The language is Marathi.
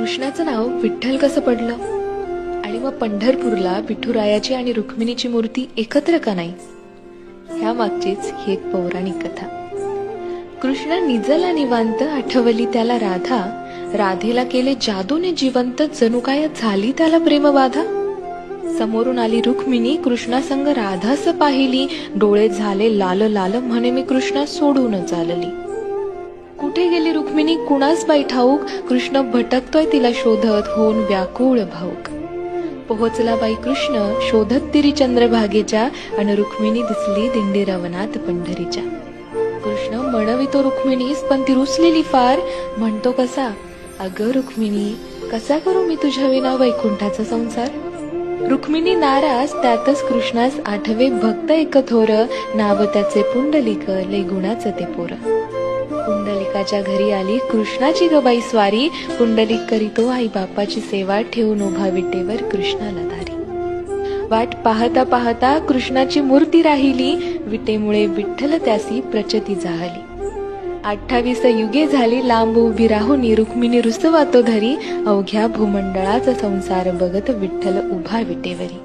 कृष्णाचं नाव विठ्ठल कसं पडलं आणि मग पंढरपूरला विठुरायाची आणि रुक्मिणीची मूर्ती एकत्र का नाही, ह्या मागचीच ही एक पौराणिक कथा. कृष्ण निजला निवांत, आठवली त्याला राधा, राधेला केले जादूने जिवंत, जणू काय झाली त्याला प्रेमबाधा. समोरून आली रुक्मिणी, कृष्णासंग राधास पाहिली, डोळे झाले लाल लाल, म्हणे मी कृष्णा सोडून चालली. कुठे गेली रुक्मिणी कुणास बाई ठाऊक, कृष्ण भटकतोय तिला शोधत, होऊन व्याकुळ भाऊक. पोहोचला बाई कृष्ण शोधत तिरी चंद्रभागेच्या, आणि रुक्मिणी दिसली दिंडी रवनात पंढरीच्या. कृष्ण म्हणवितो रुक्मिणीस, पण ती रुसलेली फार, म्हणतो कसा, अगं रुक्मिणी कसा करू मी तुझ्या विना वैकुंठाचा संसार. रुक्मिणी नाराज, त्यातच कृष्णास आठवे भक्त एक थोर, नाव त्याचे पुंडलिक, लय गुणाचं ते पोर. पुंडलिकाच्या घरी आली कृष्णाची गबाई स्वारी, पुंडलिक करीतो आई बापाची सेवा, ठेवून उभा विटेवर कृष्णाला दारी. वाट पाहता पाहता कृष्णाची मूर्ती राहिली, विटेमुळे विठ्ठल त्यासी प्रचती जाहली. 28 युगे झाली लांब उभी राहुनी, रुक्मिणी रुसवा तो धरी, अवघ्या भूमंडळाचा संसार बघत विठ्ठल उभा विटेवरी.